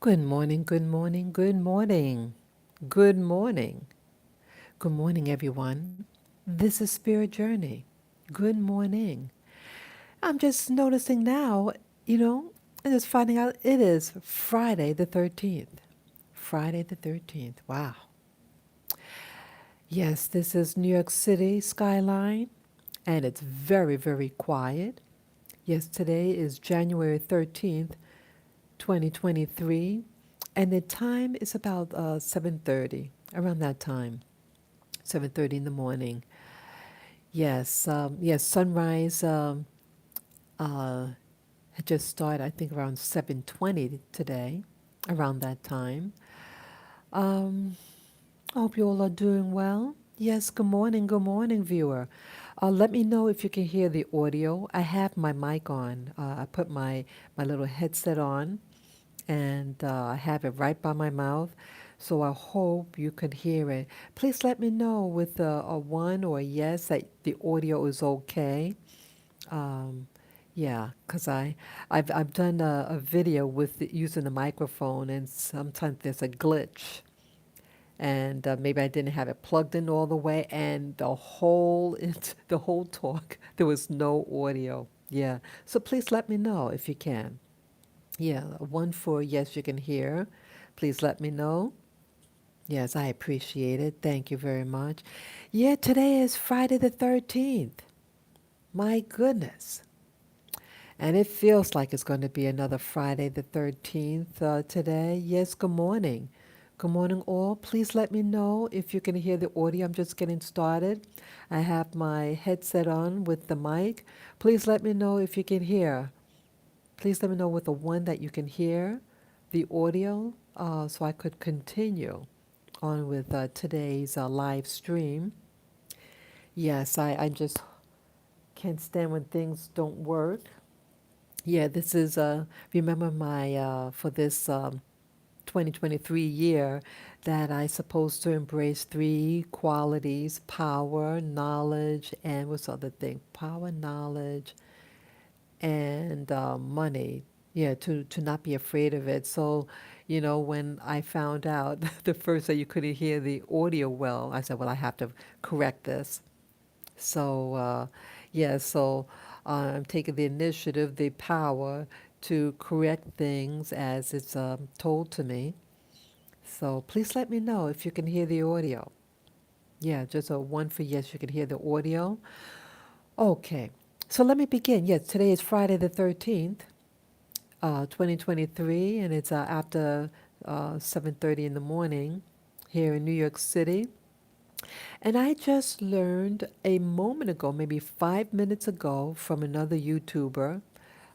Good morning, good morning, good morning. Good morning. Good morning, everyone. This is Spirit Journey. Good morning. I'm just noticing now, and just finding out it is Friday the 13th. Friday the 13th. Wow. Yes, this is New York City skyline, and it's very, very quiet. Yes, today is January 13th, 2023, and the time is about 7:30, around that time, 7:30 in the morning. Yes, sunrise uh, had just started, I think around 7:20 today, around that time. Um, I hope you all are doing well. Yes, good morning, viewer. Let me know if you can hear the audio. I have my mic on. I put my little headset on, and I have it right by my mouth. So I hope you can hear it. Please let me know with a one or a yes that the audio is okay. Um, yeah, because I've done a video with using the microphone, and sometimes there's a glitch, and maybe I didn't have it plugged in all the way, and the whole talk there was no audio. Yeah, so please let me know if you can. Yeah, one for yes, you can hear. Please let me know. Yes, I appreciate it. Thank you very much. Yeah, today is Friday the 13th. My goodness. And it feels like it's going to be another Friday the 13th today. Yes, good morning. Good morning, all. Please let me know if you can hear the audio. I'm just getting started. I have my headset on with the mic. Please let me know if you can hear. Please let me know with the one that you can hear the audio so I could continue on with today's live stream. Yes, I just can't stand when things don't work. Yeah, this is, remember for this 2023 year that I supposed to embrace three qualities: power, knowledge, and what's the other thing? Power, knowledge, and money. Yeah, to not be afraid of it. So, when I found out the first that you couldn't hear the audio well, I said, well, I have to correct this. So, I'm taking the initiative, the power to correct things as it's told to me. So please let me know if you can hear the audio. Yeah, just a one for yes, you can hear the audio. Okay, so let me begin. Yes, today is Friday the 13th, 2023, and it's after 7:30 in the morning here in New York City. And I just learned a moment ago, maybe 5 minutes ago, from another YouTuber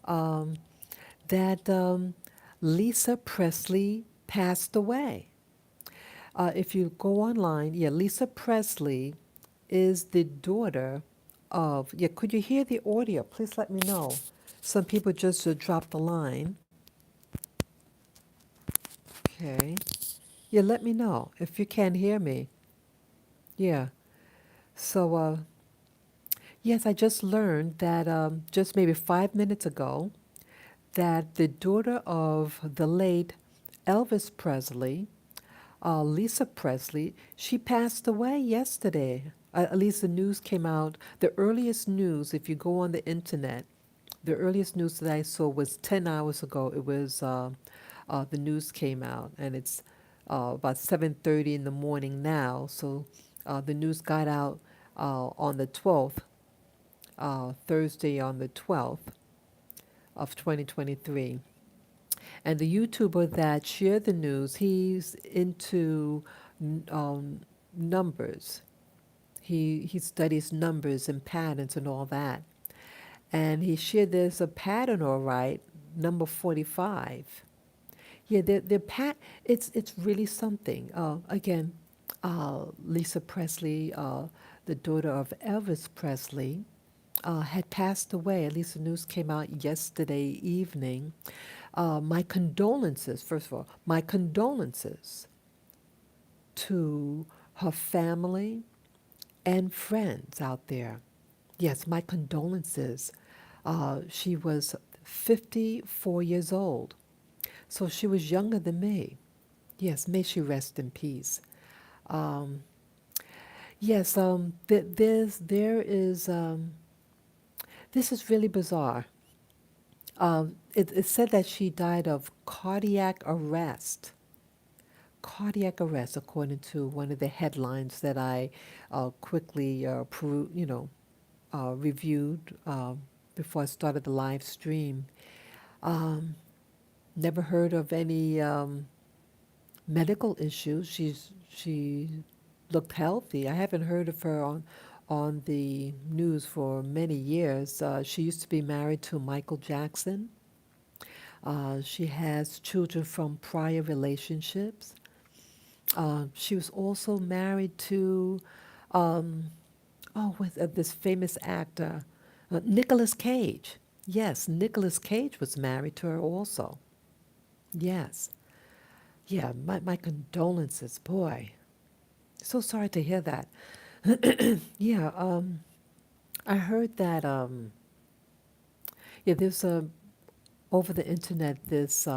um, that Lisa Presley passed away. If you go online, yeah, Lisa Presley is the daughter of, yeah, could you hear the audio? Please let me know. Some people just dropped the line. Okay. Yeah, let me know if you can hear me. Yeah. So, yes, I just learned that just maybe 5 minutes ago that the daughter of the late Elvis Presley, Lisa Presley, she passed away yesterday. At least the news came out. The earliest news, if you go on the internet, the earliest news that I saw was 10 hours ago. It was the news came out, and it's about 7:30 in the morning now. So the news got out on the 12th, Thursday on the 12th of 2023. And the YouTuber that shared the news, he's into numbers. He studies numbers and patterns and all that. And he shared there's a pattern, all right, number 45. Yeah, it's really something. Again, Lisa Presley, the daughter of Elvis Presley, had passed away. At least the news came out yesterday evening. My condolences, first of all, my condolences to her family and friends out there. Yes, my condolences. She was 54 years old. So she was younger than me. Yes, may she rest in peace. Um, yes, there is, this is really bizarre. It said that she died of cardiac arrest. Cardiac arrest, according to one of the headlines that I quickly reviewed before I started the live stream. Um, Never heard of any medical issues. She looked healthy. I haven't heard of her on the news for many years. She used to be married to Michael Jackson. She has children from prior relationships. She was also married to, um, with this famous actor, Nicolas Cage. Yes, Nicolas Cage was married to her also. Yes. Yeah, my condolences, boy. So sorry to hear that. Yeah, I heard that, yeah, there's over the internet, this,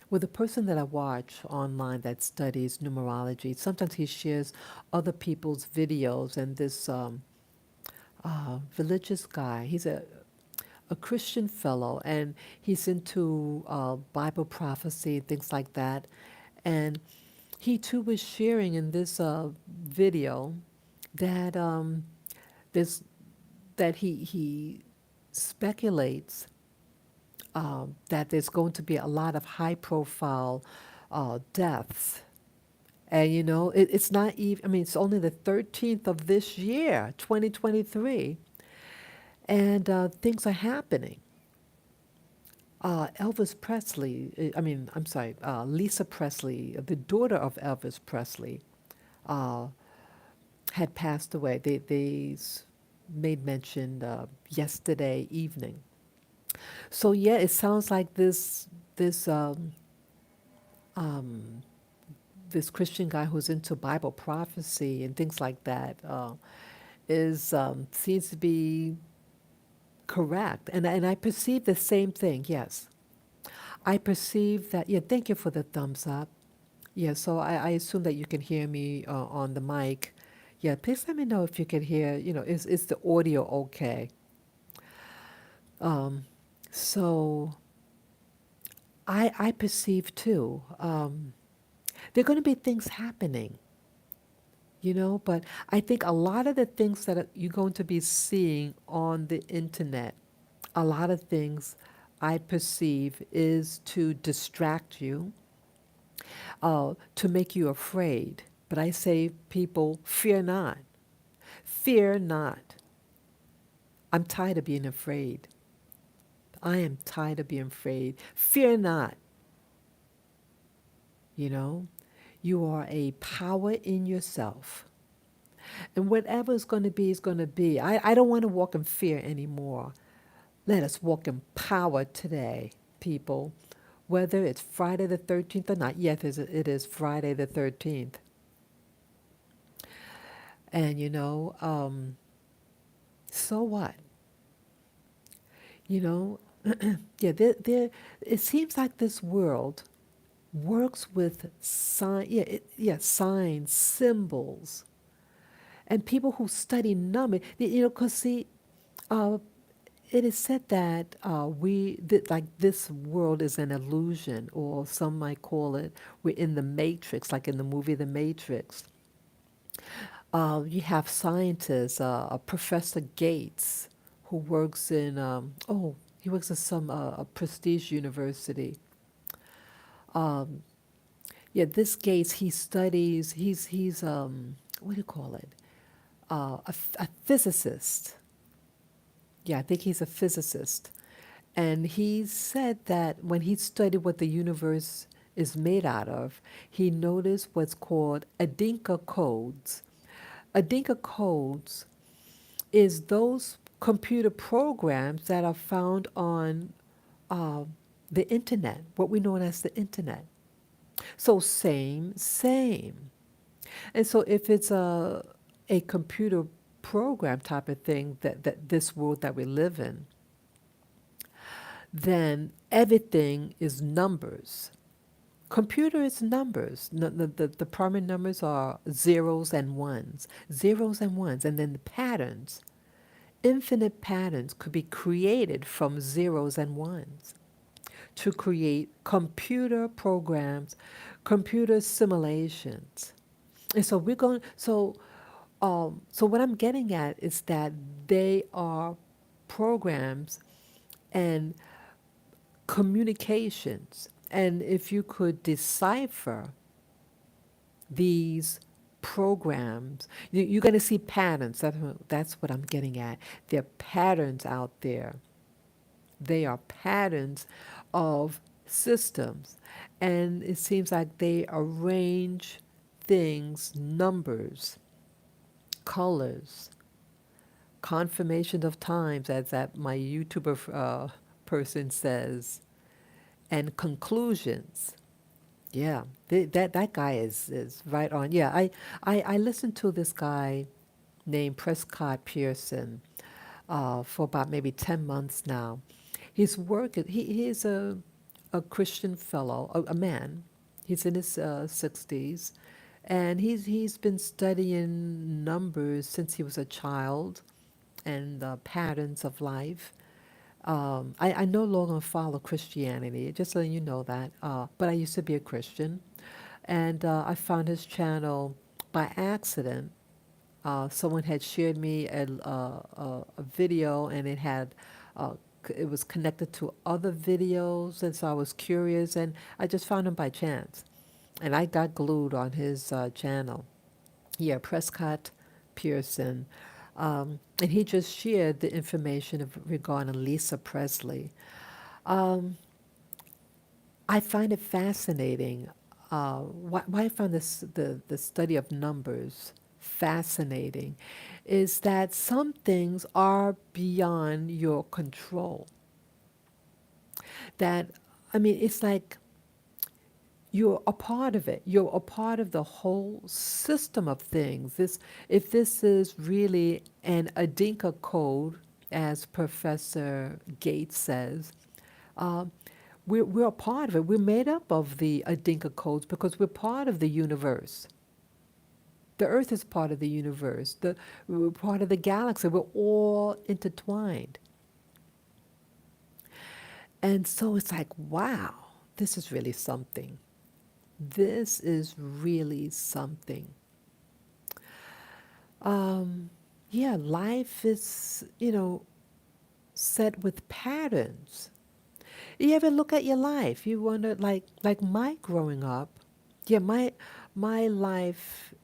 with a person that I watch online that studies numerology, sometimes he shares other people's videos, and this religious guy, he's a Christian fellow, and he's into Bible prophecy and things like that. And he too was sharing in this video that this that he speculates that there's going to be a lot of high-profile deaths. And it's not even. I mean, it's only the 13th of this year, 2023, and things are happening. Elvis Presley, I'm sorry, Lisa Presley, the daughter of Elvis Presley, uh, had passed away. They made mention yesterday evening. So yeah, it sounds like this um, this Christian guy who's into Bible prophecy and things like that is seems to be correct, and I perceive the same thing. Yes, I perceive that. Yeah, thank you for the thumbs up. Yeah, so I assume that you can hear me on the mic. Yeah, please let me know if you can hear. Is the audio okay? Um, so I perceive too. There are going to be things happening, but I think a lot of the things that you're going to be seeing on the internet, a lot of things I perceive is to distract you, to make you afraid. But I say, people, fear not. Fear not. I'm tired of being afraid. I am tired of being afraid. Fear not. You know, you are a power in yourself. And whatever is going to be is going to be. I don't want to walk in fear anymore. Let us walk in power today, people. Whether it's Friday the 13th or not. Yes, it is Friday the 13th. And so what? You know, yeah, it seems like this world works with signs, symbols, and people who study numbers. Because see, uh, it is said that like this world is an illusion, or some might call it we're in the Matrix, like in the movie The Matrix. You have scientists, Professor Gates, who works in he works at some a prestige university. Um, yeah, this Gates, he studies. He's what do you call it? A physicist. Yeah, I think he's a physicist. And he said that when he studied what the universe is made out of, he noticed what's called Adinka codes. Adinka codes is those computer programs that are found on uh, the internet, what we know as the internet. So same. And so if it's a computer program type of thing that this world that we live in, then everything is numbers. Computer is numbers. The primary numbers are zeros and ones, zeros and ones, and then the patterns. Infinite patterns could be created from zeros and ones to create computer programs, computer simulations. And so we're going. So what I'm getting at is that they are programs and communications. And if you could decipher these programs, you're going to see patterns. That's what I'm getting at. There are patterns out there. They are patterns of systems. And it seems like they arrange things, numbers, colors, confirmation of times, as that my YouTuber person says, and conclusions. Yeah, that guy is right on. Yeah, I listened to this guy named Prescott Pearson for about maybe 10 months now. He's working. He's a Christian fellow, a man. He's in his 60s, and he's been studying numbers since he was a child and the patterns of life. I no longer follow Christianity, just so you know that. But I used to be a Christian, and I found his channel by accident. Someone had shared me a video, and uh, it was connected to other videos, and so I was curious, and I just found him by chance, and I got glued on his channel. Yeah, Prescott Pearson. And he just shared the information regarding Lisa Presley. Um, I find it fascinating. Why I find the study of numbers fascinating is that some things are beyond your control. That, I mean, it's like you're a part of it. You're a part of the whole system of things. If this is really an Adinka code, as Professor Gates says, um, we're a part of it. We're made up of the Adinka codes because we're part of the universe. The Earth is part of the universe. We're part of the galaxy. We're all intertwined. And so it's like, wow, this is really something. This is really something. Um, yeah, life is, set with patterns. You ever look at your life? You wonder, like my growing up. Yeah, my life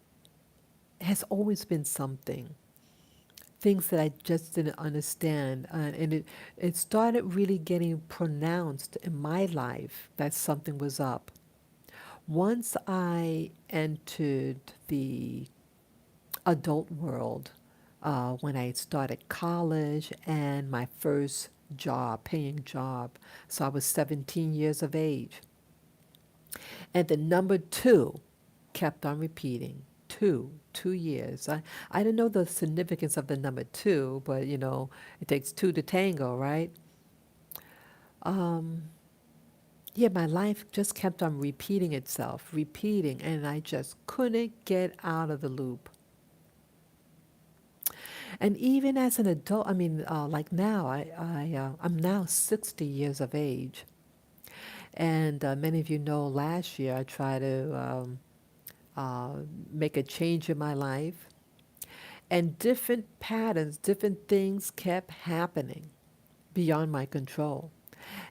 has always been something. Things that I just didn't understand, and it started really getting pronounced in my life that something was up. Once I entered the adult world, when I started college and my first job, paying job. So I was 17 years of age. And the number two kept on repeating. 2 years. I didn't know the significance of the number two, but it takes two to tango, right? Um, yeah, my life just kept on repeating itself, repeating, and I just couldn't get out of the loop. And even as an adult, I mean, like now, I'm now 60 years of age. And many of you know last year I tried to uh, make a change in my life. And different patterns, different things kept happening beyond my control.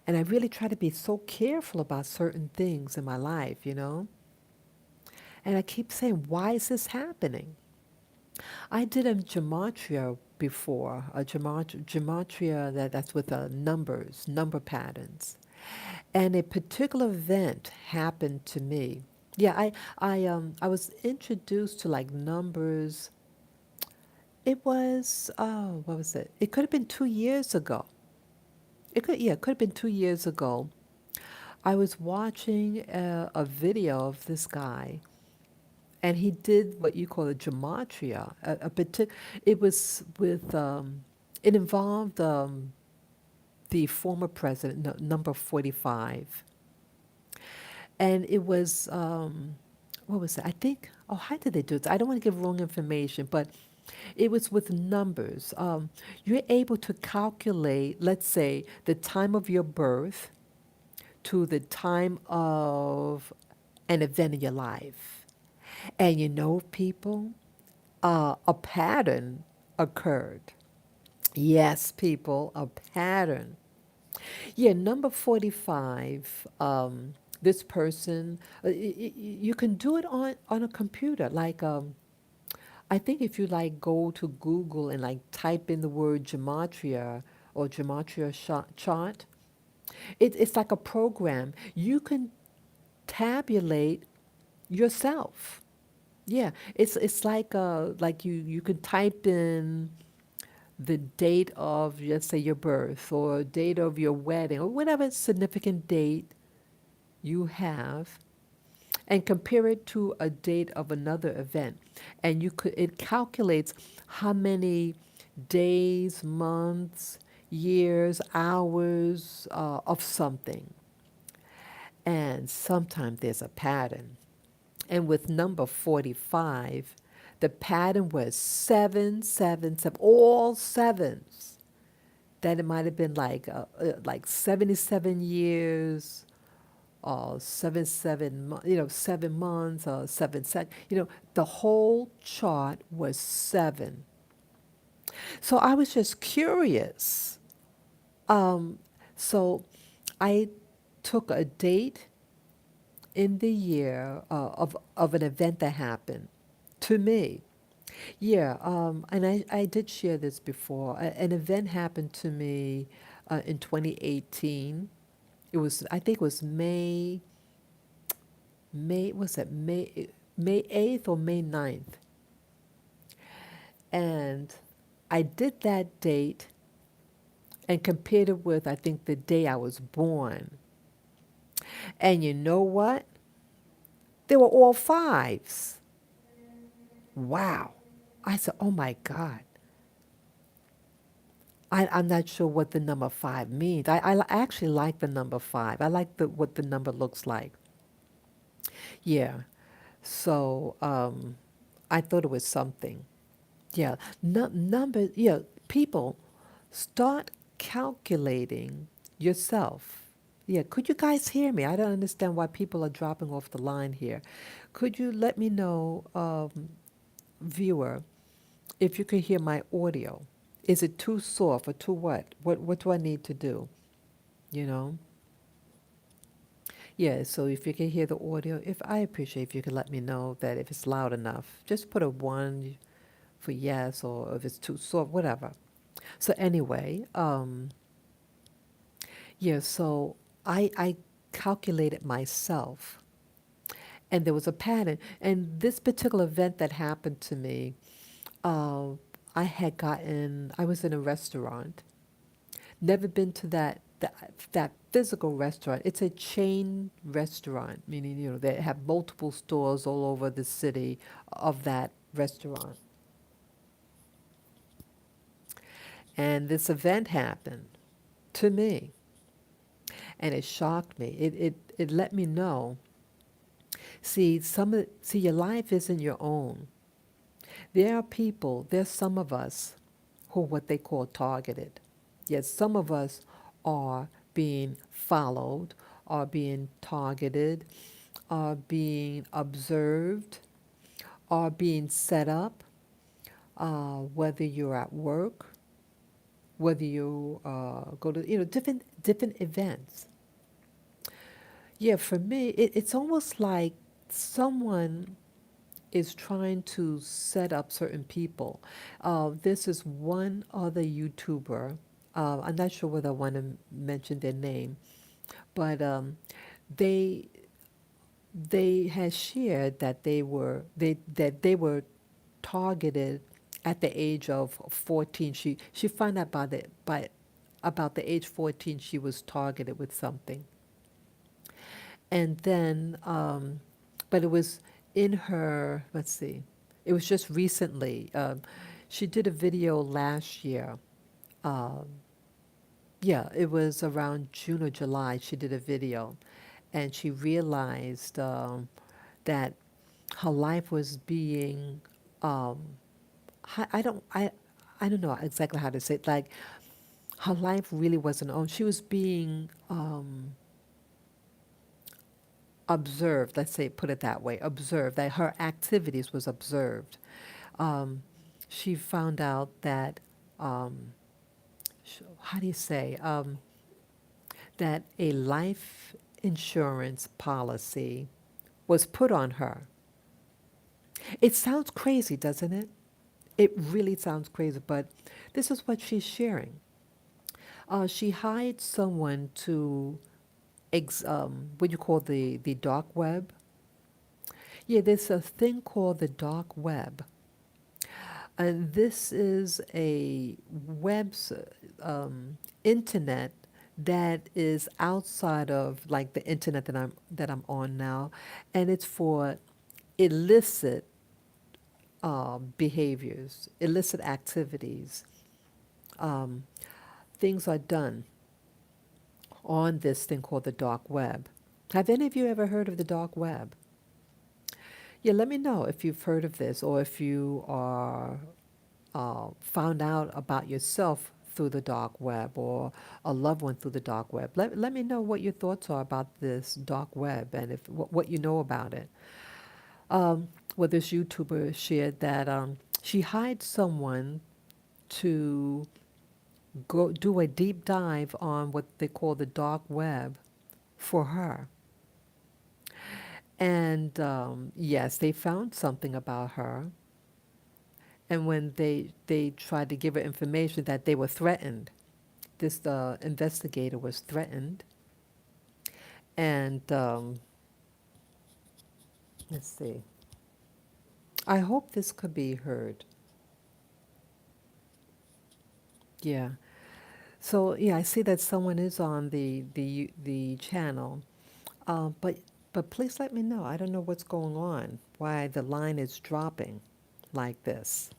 And I really try to be so careful about certain things in my life. And I keep saying, why is this happening? I did a gematria before, a gematria that's with numbers, number patterns. And a particular event happened to me. Yeah, I was introduced to like numbers. It was, what was it? It could have been 2 years ago. It could have been 2 years ago. I was watching a video of this guy, and he did what you call a gematria. It was with, it involved the former president, number 45. and it was what was it? I think. Oh, how did they do it? I don't want to give wrong information, but it was with numbers. You're able to calculate, let's say, the time of your birth to the time of an event in your life. And you know, people, a pattern occurred. Yes, people, a pattern. Yeah, number 45, this person, you can do it on a computer. Like, I think if you like go to Google and like type in the word gematria or gematria chart, it's like a program. You can tabulate yourself. Yeah, it's like you could type in the date of, let's say, your birth or date of your wedding or whatever significant date you have, and compare it to a date of another event, and it calculates how many days, months, years, hours of something, and sometimes there's a pattern. And with number 45, the pattern was 777, all sevens. That it might have been like 77 years, or 7 months, or 7 seconds. The whole chart was seven. So I was just curious. Um, so I took a date in the year of an event that happened to me. Yeah, and I did share this before. An event happened to me in 2018. It was, I think it was was it May 8th or May 9th? And I did that date and compared it with, I think, the day I was born. And you know what? They were all fives. Wow. I said, oh my God. I'm not sure what the number five means. I actually like the number five. I like what the number looks like. Yeah. So I thought it was something. Yeah. Number, yeah, people, start calculating yourself. Yeah. Could you guys hear me? I don't understand why people are dropping off the line here. Could you let me know, viewer, if you could hear my audio? Is it too soft or too what? What do I need to do? You know? Yeah, so if you can hear the audio, if I appreciate if you could let me know that if it's loud enough. Just put a one for yes, or if it's too soft, whatever. So anyway, yeah, so I calculated myself, and there was a pattern. And this particular event that happened to me, uh, I was in a restaurant. Never been to that physical restaurant. It's a chain restaurant, meaning, they have multiple stores all over the city of that restaurant. And this event happened to me, and it shocked me. It let me know. See, your life isn't your own. There's some of us who are what they call targeted. Yes, some of us are being followed, are being targeted, are being observed, are being set up, whether you're at work, whether you go to, different events. Yeah, for me, it's almost like someone is trying to set up certain people. This is one other YouTuber. I'm not sure whether I want to mention their name, but they they had shared that they were targeted at the age of 14. She found out by about the age 14 she was targeted with something, and then but it was in her, let's see, it was just recently. She did a video last year. Um, yeah, it was around June or July. She did a video, and she realized that her life was being, um, I don't, I don't know exactly how to say it. Like her life really wasn't own. She was being observed. Let's say, put it that way, observed. That her activities was observed. Um, she found out that, um, how do you say, that a life insurance policy was put on her. It sounds crazy, doesn't it? It really sounds crazy, but this is what she's sharing. She hired someone to, what you call the dark web. Yeah, there's a thing called the dark web. And this is a internet that is outside of like the internet that I'm on now, and it's for illicit behaviors, illicit activities. Um, Things are done on this thing called the dark web. Have any of you ever heard of the dark web? Yeah, let me know if you've heard of this or if you are found out about yourself through the dark web or a loved one through the dark web. Let me know what your thoughts are about this dark web and if what you know about it. Well, this YouTuber shared that she hired someone to go do a deep dive on what they call the dark web for her. And yes, they found something about her. And when they tried to give her information that they were threatened, this investigator was threatened. And let's see. I hope this could be heard. Yeah. So yeah, I see that someone is on the channel. But please let me know. I don't know what's going on. Why the line is dropping like this.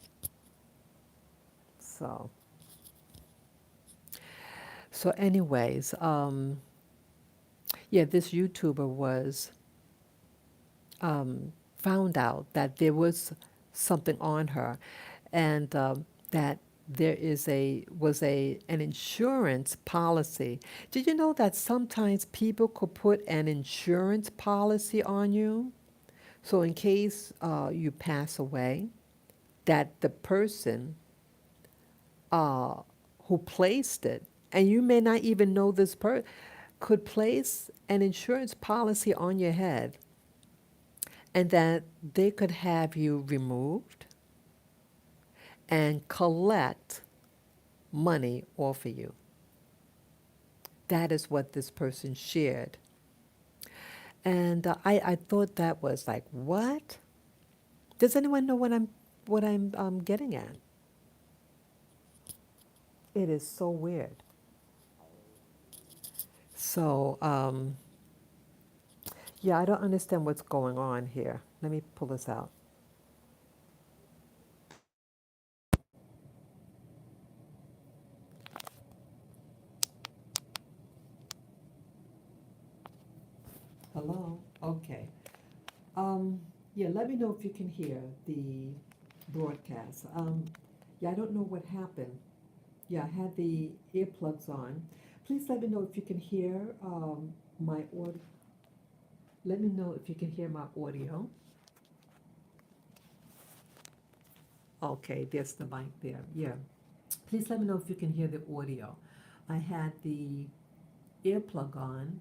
So anyways, yeah, this YouTuber was found out that there was something on her, and that there is a was a an insurance policy. Did you know that sometimes people could put an insurance policy on you? So in case you pass away, that the person uh, who placed it, and you may not even know this person, could place an insurance policy on your head, and that they could have you removed and collect money off of you. That is what this person shared. And I thought that was like, what? Does anyone know what I'm getting at? It is so weird. So, yeah, I don't understand what's going on here. Let me pull this out. Hello? Okay. Um, yeah, let me know if you can hear the broadcast. Yeah, I don't know what happened. Yeah, I had the earplugs on. Please let me know if you can hear my audio. Let me know if you can hear my audio. Okay, there's the mic there. Yeah. Please let me know if you can hear the audio. I had the earplug on,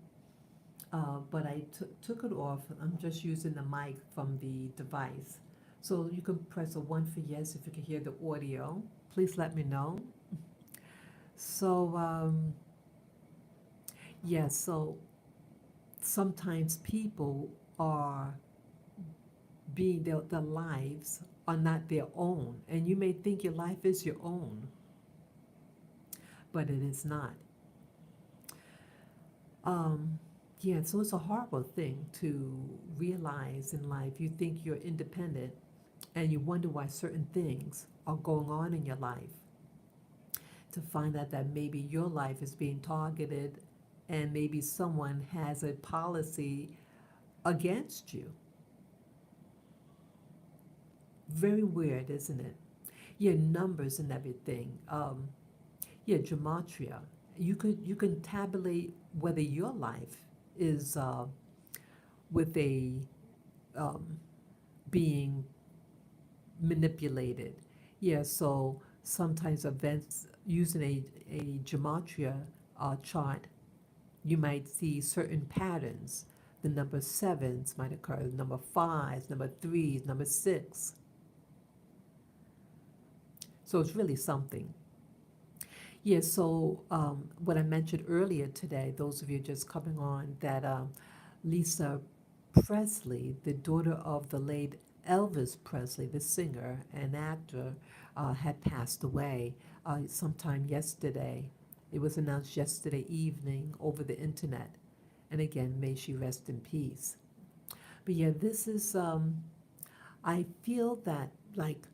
but I took it off. I'm just using the mic from the device. So you can press a 1 for yes if you can hear the audio. Please let me know. So, yeah, so sometimes people are being, their lives are not their own. And you may think your life is your own, but it is not. Um, yeah, so it's a horrible thing to realize in life. You think you're independent and you wonder why certain things are going on in your life. To find out that maybe your life is being targeted and maybe someone has a policy against you. Very weird, isn't it? Yeah, numbers and everything. Yeah, gematria. You can tabulate whether your life is with a um, being manipulated. Yeah, so sometimes events using a gematria chart, you might see certain patterns. The number sevens might occur, the number fives, number threes, number six. So it's really something. Yeah, so what I mentioned earlier today, those of you just coming on, that Lisa Presley, the daughter of the late Elvis Presley, the singer and actor, had passed away sometime yesterday. It was announced yesterday evening over the internet. And again, may she rest in peace. But yeah, this is, I feel that like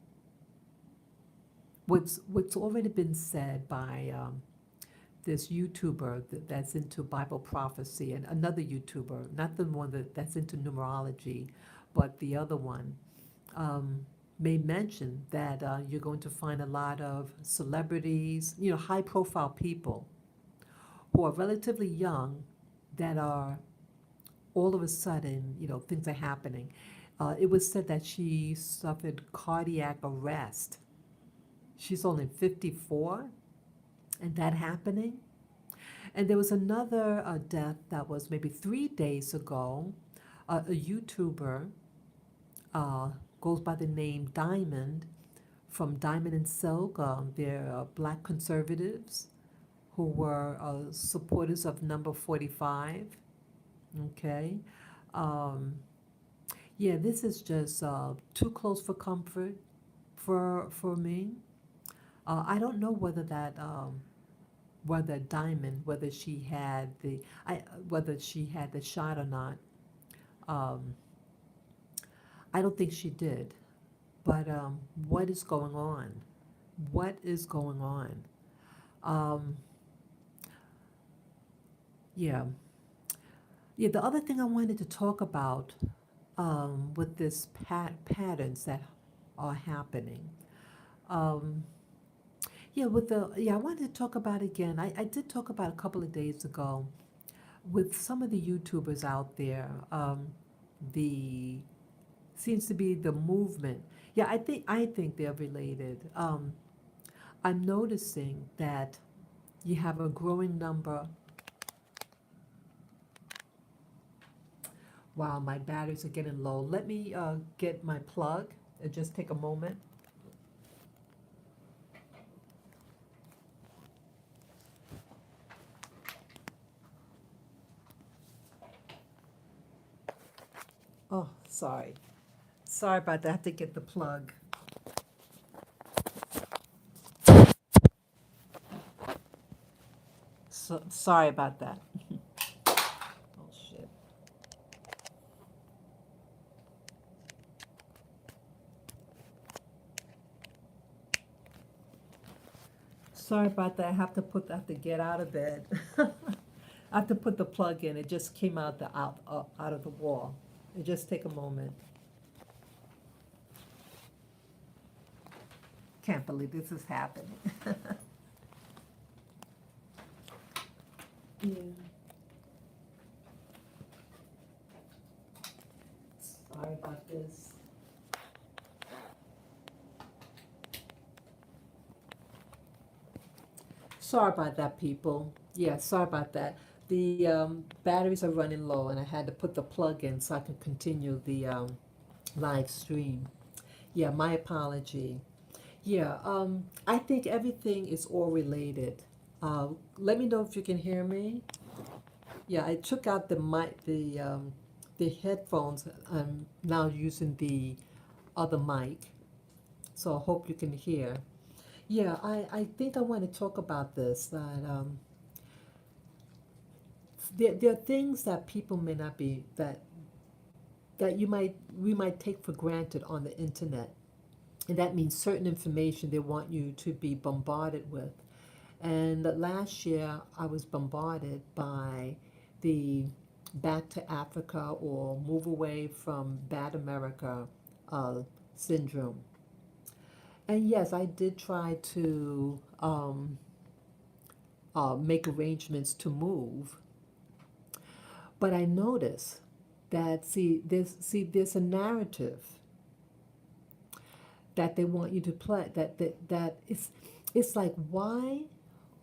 what's already been said by this YouTuber that's into Bible prophecy, and another YouTuber, not the one that's into numerology, but the other one, um, may mention that you're going to find a lot of celebrities, high profile people who are relatively young that are all of a sudden, things are happening. It was said that she suffered cardiac arrest. She's only 54, and that happening. And there was another death that was maybe 3 days ago. A YouTuber uh, goes by the name Diamond from Diamond and Silk. They're black conservatives who were supporters of number 45. Okay. Um, yeah, this is just too close for comfort for me. I don't know whether Diamond, whether she had the shot or not. Um, I don't think she did. But what is going on? What is going on? Um, yeah, yeah. The other thing I wanted to talk about with this patterns that are happening. Um, I wanted to talk about again. I did talk about a couple of days ago with some of the YouTubers out there. The seems to be the movement. Yeah, I think they're related. I'm noticing that you have a growing number. Wow, my batteries are getting low. Let me get my plug. Just take a moment. Oh, sorry. Sorry about that. I have to get the plug. Sorry about that. Oh, shit. Sorry about that. I have to get out of bed. I have to put the plug in. It just came out of the wall. It just take a moment. Can't believe this is happening. Yeah. Sorry about this. Sorry about that, people. Yeah, sorry about that. The batteries are running low, and I had to put the plug in so I can continue the live stream. Yeah, my apology. Yeah, I think everything is all related. Let me know if you can hear me. Yeah, I took out the headphones. I'm now using the other mic, so I hope you can hear. Yeah, I think I want to talk about this. That there are things that people may not be that we might take for granted on the internet, and that means certain information they want you to be bombarded with. And last year, I was bombarded by the back to Africa or move away from bad America uh, syndrome. And yes, I did try to make arrangements to move, but I noticed that there's a narrative that they want you to play. That it's like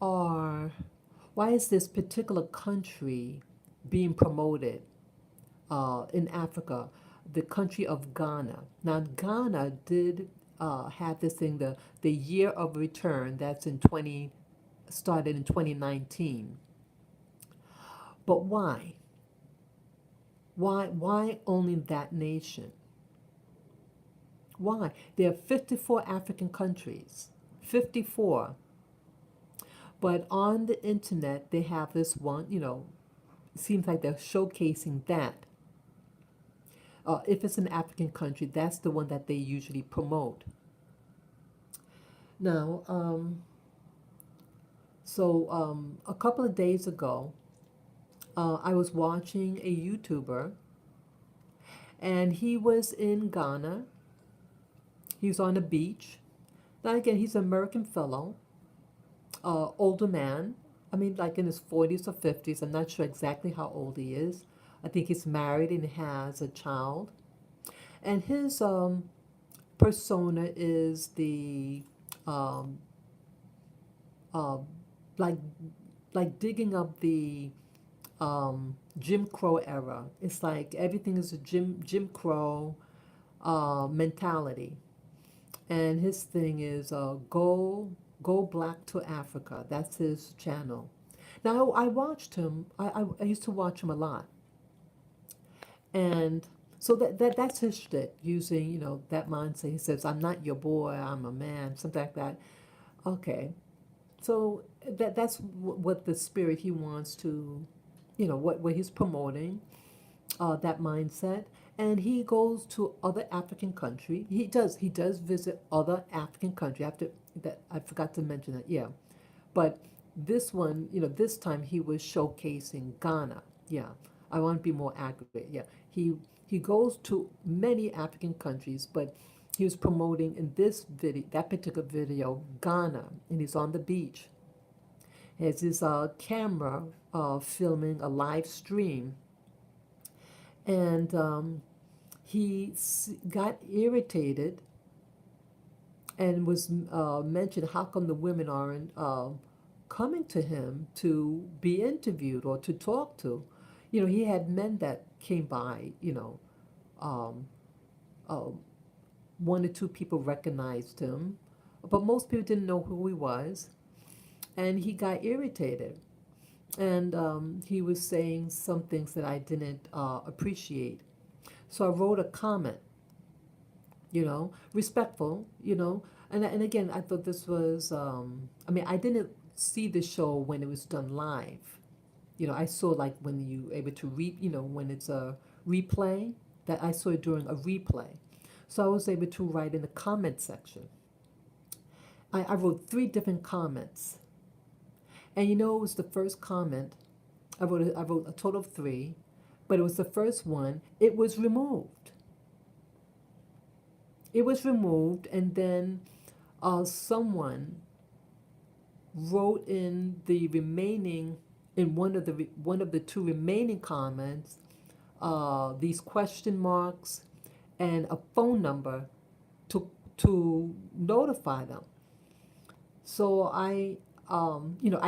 are why is this particular country being promoted in Africa, the country of Ghana? Now Ghana did have this thing, the year of return, that's in 20 started in 2019. But why only that nation? Why? There are 54 African countries. 54. But on the internet, they have this one, it seems like they're showcasing that. If it's an African country, that's the one that they usually promote. Now, a couple of days ago, I was watching a YouTuber, and he was in Ghana. He was on a beach. Now, again, he's an American fellow, older man. I mean, like in his 40s or 50s. I'm not sure exactly how old he is. I think he's married and has a child. And his persona is the um, uh, like digging up the Jim Crow era. It's like everything is a Jim Crow mentality, and his thing is go black to Africa. That's his channel. Now I watched him. I used to watch him a lot, and so that's his shtick. Using that mindset. He says, "I'm not your boy. I'm a man." Something like that. Okay, so that's what the spirit he wants to, what he's promoting, that mindset. And he goes to other African country. He does visit other African country. After that, I forgot to mention that. Yeah, but this one, this time he was showcasing Ghana. Yeah, I want to be more accurate. Yeah, he goes to many African countries, but he was promoting in this video, that particular video, Ghana, and he's on the beach. He has his camera filming a live stream, and got irritated and was mentioned how come the women aren't coming to him to be interviewed or to talk to. He had men that came by, um, uh, one or two people recognized him, but most people didn't know who he was, and he got irritated. And he was saying some things that I didn't appreciate. So I wrote a comment, respectful, and again, I thought this was, I mean, I didn't see the show when it was done live. I saw like when you able to when it's a replay, that I saw it during a replay. So I was able to write in the comment section. I wrote three different comments. And it was the first comment. I wrote a total of three, but it was the first one. It was removed. It was removed, and then someone wrote in the remaining in one of the two remaining comments these question marks and a phone number to notify them. So I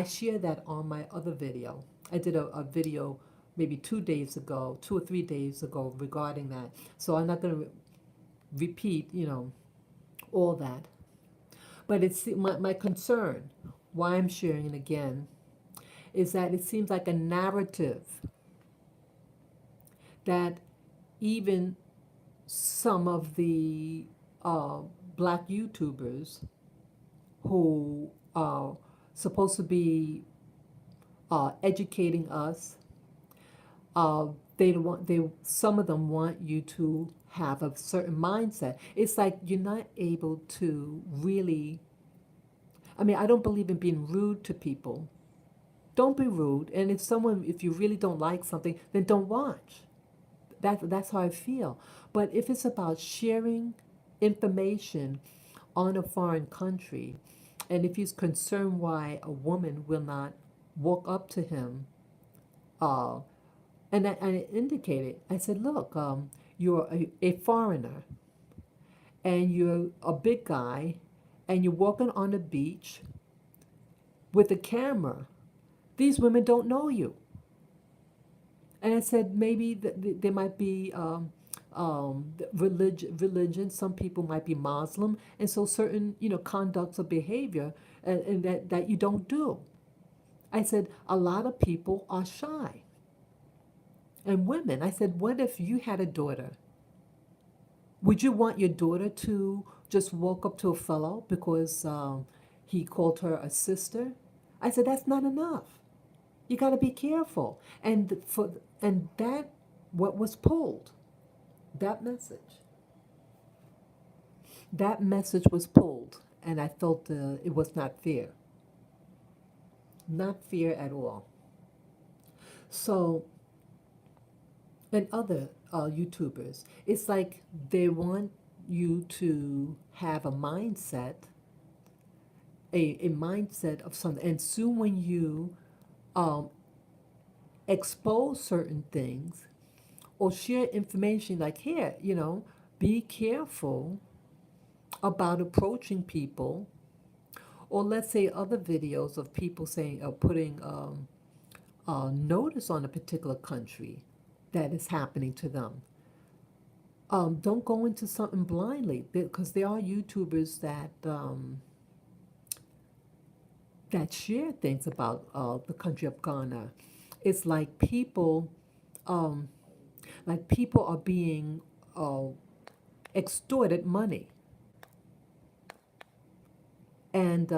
shared that on my other video. I did a video maybe 2 days ago, 2 or 3 days ago regarding that. So I'm not going to repeat, all that. But it's my concern, why I'm sharing it again, is that it seems like a narrative that even some of the uh, black YouTubers who are supposed to be educating us, uh, they some of them want you to have a certain mindset. It's like you're not able to really. I mean, I don't believe in being rude to people. Don't be rude. And if you really don't like something, then don't watch. That's how I feel. But if it's about sharing information on a foreign country, and if he's concerned why a woman will not walk up to him, uh, and I indicated, I said, look, you're a foreigner, and you're a big guy, and you're walking on the beach with a camera. These women don't know you. And I said maybe there might be religion. Some people might be Muslim, and so certain conducts or behavior and that you don't do. I said a lot of people are shy, and women. I said, what if you had a daughter? Would you want your daughter to just walk up to a fellow because he called her a sister? I said that's not enough. You got to be careful, and that what was pulled. That message. That message was pulled, and I felt it was not fair. Not fair at all. So, and other YouTubers, it's like they want you to have a mindset of something, and soon when you um, expose certain things or share information like here, be careful about approaching people, or let's say other videos of people saying putting notice on a particular country that is happening to them. Don't go into something blindly because there are YouTubers that share things about the country of Ghana. It's um, like people are being extorted money. And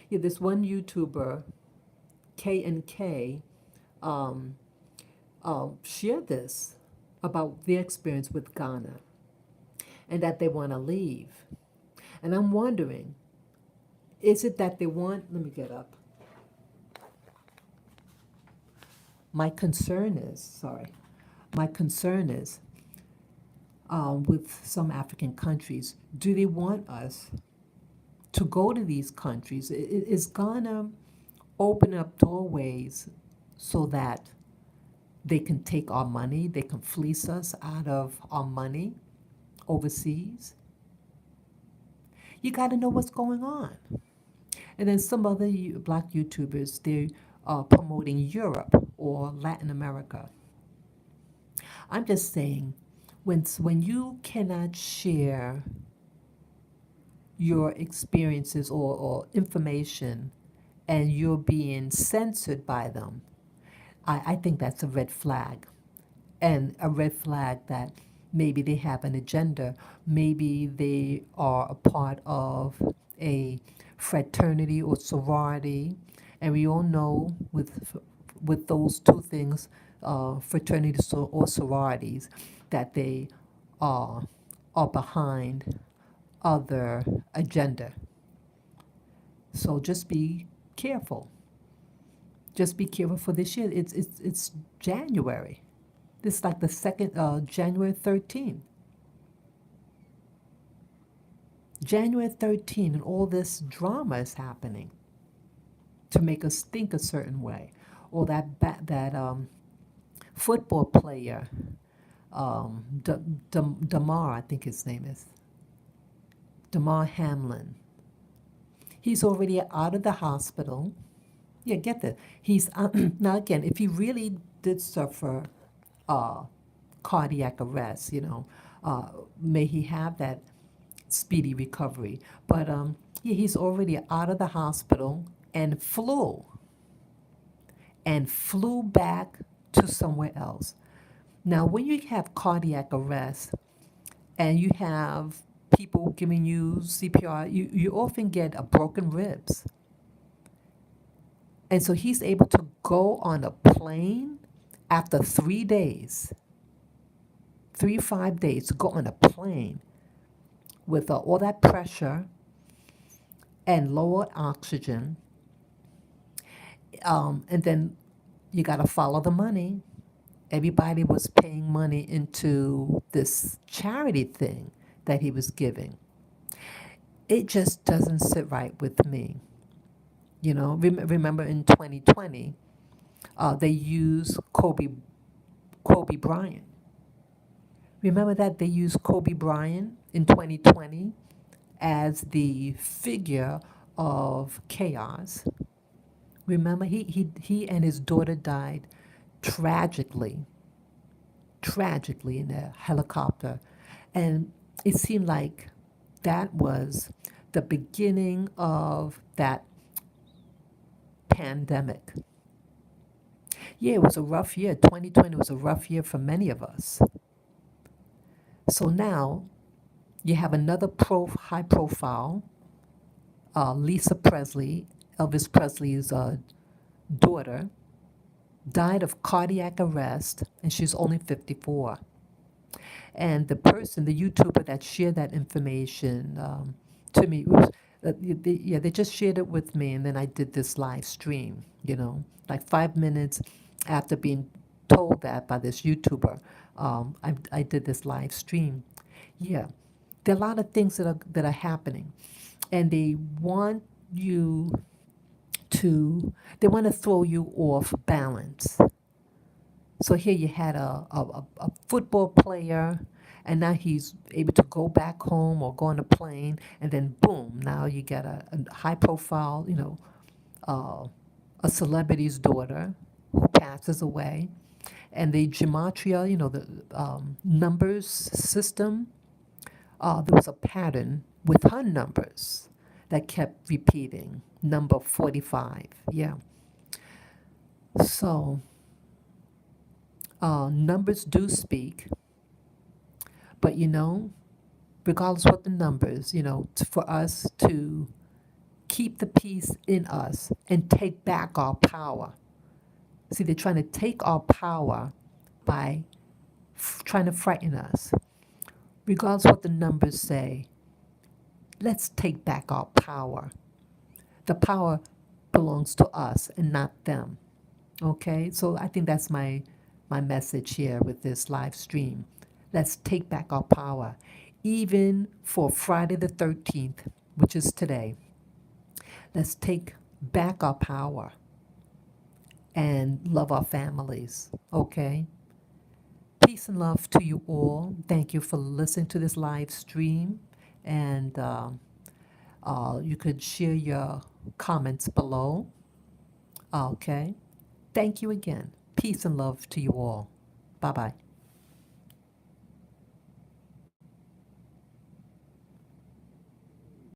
yeah, this one YouTuber, K and K, um, shared this about their experience with Ghana and that they want to leave. And I'm wondering, is it that they want? Let me get up. My concern is, sorry, my concern is with some African countries, do they want us to go to these countries? Is Ghana open up doorways so that they can take our money, they can fleece us out of our money overseas? You got to know what's going on. And then some other black YouTubers, they are promoting Europe or Latin America. I'm just saying, when you cannot share your experiences or information and you're being censored by them, I think that's a red flag. And a red flag that maybe they have an agenda, maybe they are a part of a fraternity or sorority, and we all know with those two things, fraternities or sororities, that they are are behind other agenda. So just be careful. Just be careful for this year. It's January. This is like the second, January 13th. January 13th, and all this drama is happening to make us think a certain way. Or that football player, Damar, I think his name is, Damar Hamlin. He's already out of the hospital. Yeah, get that. He's now again, if he really did suffer cardiac arrest, may he have that speedy recovery. But yeah, he's already out of the hospital and flew back to somewhere else. Now, when you have cardiac arrest and you have people giving you CPR, you often get a broken ribs. And so he's able to go on a plane after 3 days, 5 days, to go on a plane with all that pressure and lower oxygen. And then you got to follow the money. Everybody was paying money into this charity thing that he was giving. It just doesn't sit right with me. Remember in 2020, they used Kobe Bryant. Remember that they used Kobe Bryant in 2020 as the figure of chaos. Remember, he and his daughter died tragically, tragically in a helicopter. And it seemed like that was the beginning of that pandemic. Yeah, it was a rough year. 2020 was a rough year for many of us. So now you have another high profile, Lisa Presley, Elvis Presley's daughter, died of cardiac arrest, and she's only 54. And the person, the YouTuber that shared that information to me, was, they just shared it with me, and then I did this live stream, like 5 minutes after being told that by this YouTuber. I did this live stream. Yeah, there are a lot of things that are happening, and you they want to throw you off balance. So here you had a football player, and now he's able to go back home or go on a plane, and then boom, now you get a high profile, uh, a celebrity's daughter who passes away, and the gematria, the numbers system, there was a pattern with her numbers that kept repeating. Number 45, yeah. So numbers do speak, but regardless what the numbers, for us to keep the peace in us and take back our power. See, they're trying to take our power by trying to frighten us. Regardless what the numbers say, let's take back our power. The power belongs to us and not them. Okay? So I think that's my message here with this live stream. Let's take back our power. Even for Friday the 13th, which is today, let's take back our power and love our families. Okay? Peace and love to you all. Thank you for listening to this live stream. And you could share your comments below. Okay? Thank you again. Peace and love to you all. Bye bye.